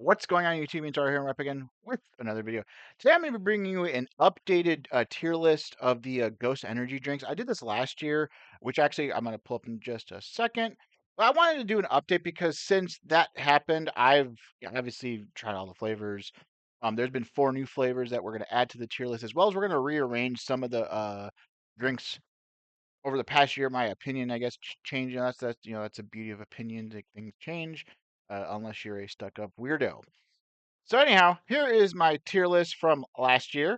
What's going on YouTube? It's Ordyh here. I'm up again with another video. Today I'm going to be bringing you an updated tier list of the Ghost energy drinks. I did this last year, which actually I'm going to pull up in just a second. But I wanted to do an update because since that happened, I've obviously tried all the flavors. There's been 4 new flavors that we're going to add to the tier list, as well as we're going to rearrange some of the drinks over the past year. My opinion, I guess, changing. That's the beauty of opinions. Like, things change, unless you're a stuck-up weirdo. So anyhow, here is my tier list from last year.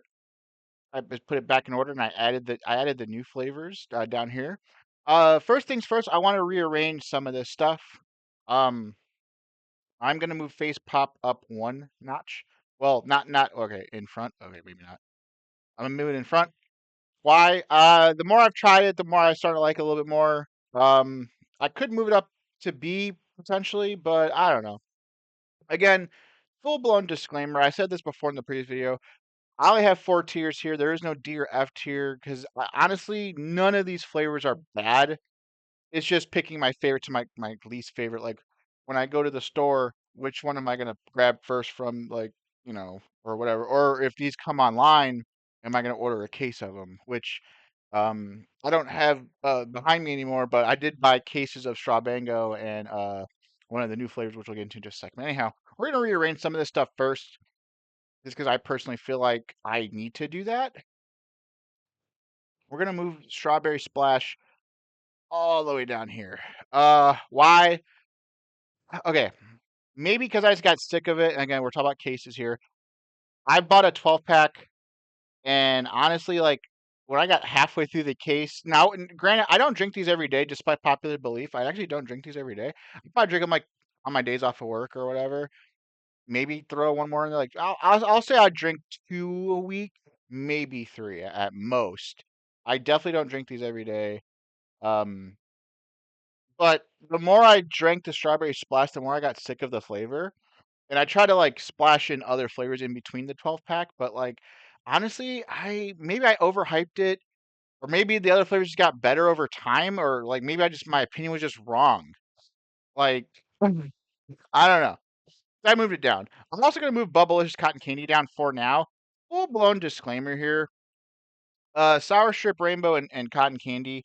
I just put it back in order, and I added the new flavors down here. First things first, I want to rearrange some of this stuff. Um, I'm gonna move face pop up 1 notch. Well, not okay in front. Okay, maybe not. I'm gonna move it in front. Why? The more I've tried it, the more I start to like it a little bit more. I could move it up to B potentially, but I don't know. Again, full blown disclaimer. I said this before in the previous video. I only have 4 tiers here. There is no D or F tier because honestly, none of these flavors are bad. It's just picking my favorite to my least favorite. Like when I go to the store, which one am I gonna grab first from, like, or whatever? Or if these come online, am I gonna order a case of them? Which I don't have behind me anymore, but I did buy cases of Strawbango and one of the new flavors, which we'll get into in just a second. Anyhow, we're gonna rearrange some of this stuff first just because I personally feel like I need to do that. We're gonna move Strawberry Splash all the way down here. Why? Okay, maybe because I just got sick of it. And again, we're talking about cases here. I bought a 12 pack, and honestly, like when I got halfway through the case, now, and granted, I don't drink these every day, despite popular belief. I actually don't drink these every day. I probably drink them like on my days off of work or whatever. Maybe throw one more in there. Like I'll say I drink 2 a week, maybe 3 at most. I definitely don't drink these every day. Um, but the more I drank the strawberry splash, the more I got sick of the flavor. And I try to like splash in other flavors in between the 12 pack, but like honestly, I overhyped it, or maybe the other flavors just got better over time, or like maybe I just my opinion was just wrong. Like I don't know. I moved it down. I'm also gonna move Bubblicious Cotton Candy down for now. Full blown disclaimer here. Sour Strip Rainbow and Cotton Candy.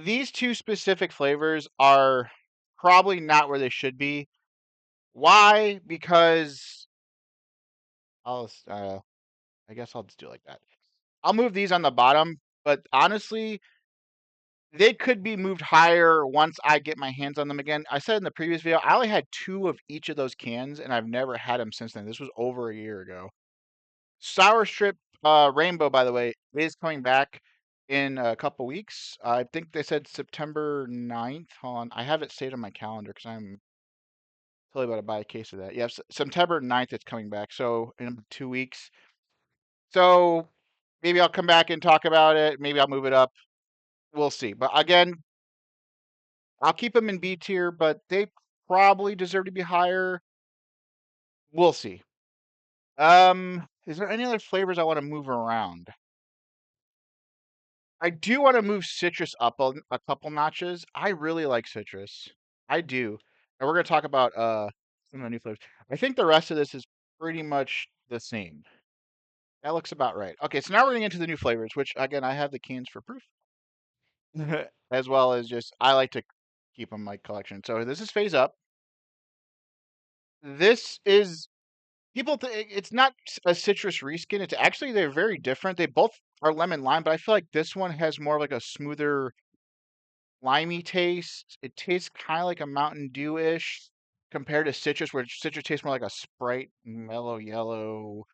These 2 specific flavors are probably not where they should be. Why? Because I guess I'll just do it like that. I'll move these on the bottom, but honestly, they could be moved higher once I get my hands on them again. I said in the previous video, I only had 2 of each of those cans, and I've never had them since then. This was over a year ago. Sour Strip Rainbow, by the way, is coming back in a couple weeks. I think they said September 9th. Hold on. I have it saved on my calendar because I'm totally about to buy a case of that. Yeah, September 9th it's coming back. So in about 2 weeks. So maybe I'll come back and talk about it. Maybe I'll move it up. We'll see. But again, I'll keep them in B tier, but they probably deserve to be higher. We'll see. Is there any other flavors I want to move around? I do want to move citrus up a couple notches. I really like citrus. I do. And we're going to talk about some of the new flavors. I think the rest of this is pretty much the same. That looks about right. Okay, so now we're getting into the new flavors, which again, I have the cans for proof. As well as just I like to keep them in my collection. So this is Phase Up. This is it's not a citrus reskin. It's actually they're very different. They both are lemon lime, but I feel like this one has more of like a smoother limey taste. It tastes kind of like a Mountain Dew-ish compared to citrus, where citrus tastes more like a Sprite mellow yellow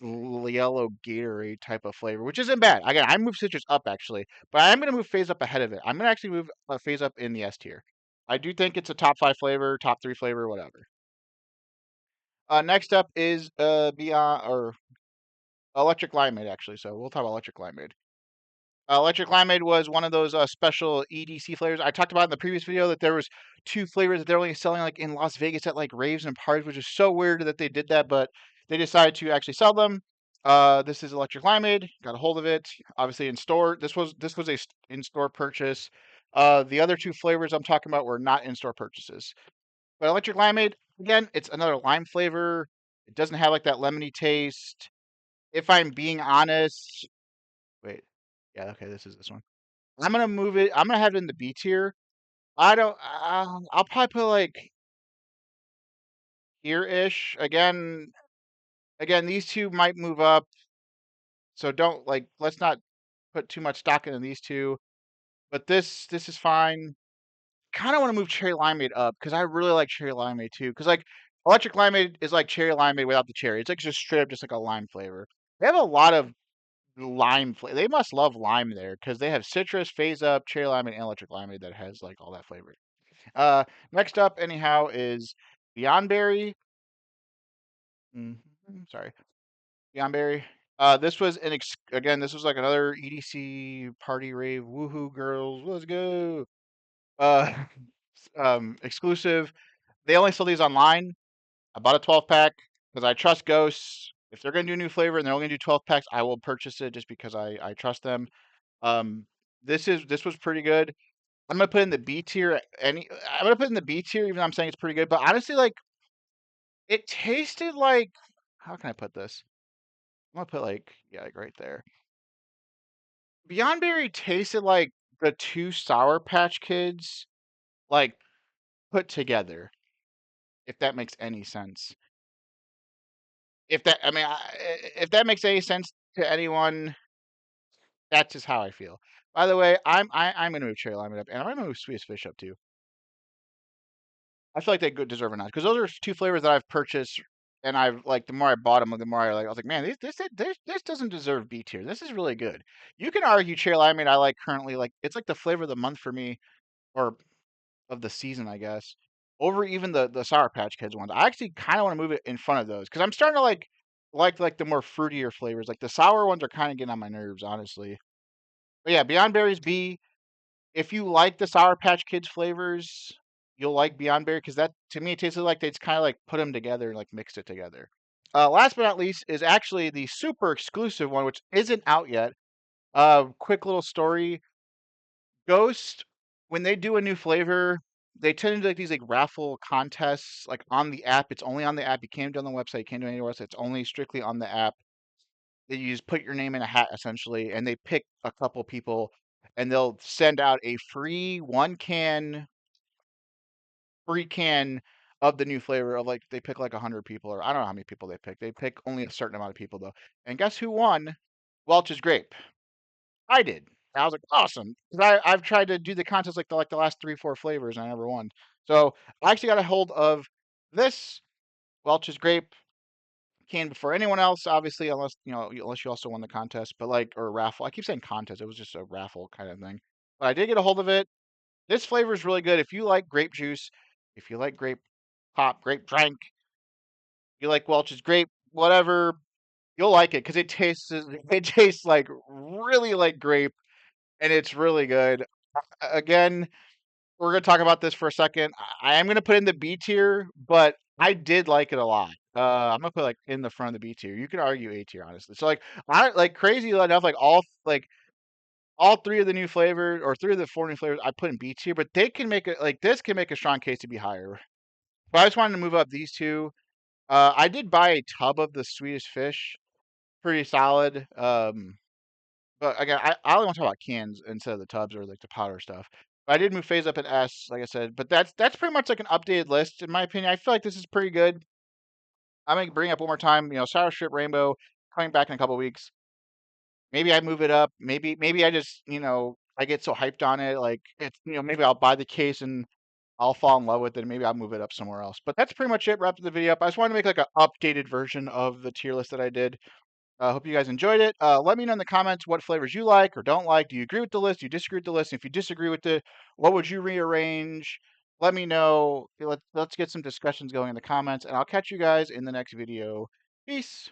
Gatorade type of flavor, which isn't bad. Again, I moved citrus up actually, but I am going to move Phase Up ahead of it. I'm going to actually move Phase Up in the S tier. I do think it's a top 5 flavor, top 3 flavor, whatever. Next up is Beyond or Electric Limeade actually. So we'll talk about Electric Limeade. Electric Limeade was one of those special EDC flavors. I talked about in the previous video that there was 2 flavors that they're only selling like in Las Vegas at like raves and parties, which is so weird that they did that, but they decided to actually sell them. This is Electric Limeade. Got a hold of it, obviously in store. This was a in-store purchase. The other 2 flavors I'm talking about were not in-store purchases. But Electric Limeade, Again, it's another lime flavor. It doesn't have like that lemony taste. If I'm being honest, wait, yeah, okay, this is this one. I'm gonna move it. I'm gonna have it in the B tier. I don't. I'll probably put like here-ish. Again, these two might move up, so don't like. Let's not put too much stock into these two. But this is fine. Kind of want to move cherry limeade up because I really like cherry limeade too. Because like electric limeade is like cherry limeade without the cherry. It's like just straight up just like a lime flavor. They have a lot of lime flavor. They must love lime there because they have citrus, phase up, cherry limeade, and electric limeade that has like all that flavor. Uh, Next up, anyhow, is Beyond Berry. Sorry, Beyond Berry. This was again. This was like another EDC party rave. Woohoo, girls, let's go. Uh, Exclusive. They only sell these online. I bought a 12 pack because I trust Ghosts. If they're gonna do a new flavor and they're only gonna do 12 packs, I will purchase it just because I trust them. Um, this was pretty good. I'm gonna put in the B tier. I'm gonna put in the B tier, even though I'm saying it's pretty good. But honestly, like it tasted like, how can I put this? I'm gonna put like, yeah, like right there. Beyond Berry tasted like the two Sour Patch Kids like put together. If that makes any sense. If that, I mean, if that makes any sense to anyone, that's just how I feel. By the way, I'm gonna move Cherry Lime up, and I'm gonna move Sweetest Fish up too. I feel like they deserve a notch because those are two flavors that I've purchased, and I've like the more I bought them, the more I was like, man, this doesn't deserve B tier. This is really good. You can argue Cherry Limeade I like currently, like it's like the flavor of the month for me, or of the season, I guess, over even the Sour Patch Kids ones. I actually kind of want to move it in front of those because I'm starting to like the more fruitier flavors. Like the sour ones are kind of getting on my nerves, honestly. But yeah, Beyond Berries B. If you like the Sour Patch Kids flavors, you'll like Beyond Berry because that to me it tasted like they just kind of like put them together and like mixed it together. Last but not least is actually the super exclusive one, which isn't out yet. Quick little story. Ghost, when they do a new flavor, they tend to do like these like raffle contests like on the app. It's only on the app. You can't do it on the website. You can't do it anywhere else. It's only strictly on the app. That you just put your name in a hat essentially, and they pick a couple people, and they'll send out a free can of the new flavor of like they pick like 100 people, or I don't know how many people they pick. They pick only a certain amount of people though. And guess who won? Welch's Grape. I did. I was like, awesome. 'Cause I've tried to do the contest like the last 3, 4 flavors and I never won. So I actually got a hold of this Welch's Grape can before anyone else, obviously, unless unless you also won the contest, but like or raffle. I keep saying contest, it was just a raffle kind of thing. But I did get a hold of it. This flavor is really good. If you like grape juice, if you like grape pop, grape drink, you like Welch's Grape, whatever, you'll like it because it tastes like really like grape and it's really good. Again, we're gonna talk about this for a second. I am gonna put in the B tier, but I did like it a lot. I'm gonna put like in the front of the B tier. You could argue A tier, honestly. So like, I like crazy enough, all three of the new flavors or three of the four new flavors I put in B tier, but they can make it like this can make a strong case to be higher. But I just wanted to move up these two. I did buy a tub of the Swedish Fish, pretty solid. But again, I only want to talk about cans instead of the tubs or like the powder stuff. But I did move phase up in S, like I said. But that's pretty much like an updated list in my opinion. I feel like this is pretty good. I'm gonna bring up one more time. Sour Strip Rainbow coming back in a couple weeks. Maybe I move it up. Maybe I just I get so hyped on it. Like it's maybe I'll buy the case and I'll fall in love with it. And maybe I'll move it up somewhere else. But that's pretty much it. Wrap the video up. I just wanted to make like an updated version of the tier list that I did. I hope you guys enjoyed it. Let me know in the comments what flavors you like or don't like. Do you agree with the list? Do you disagree with the list? If you disagree with it, what would you rearrange? Let me know. Let's get some discussions going in the comments, and I'll catch you guys in the next video. Peace.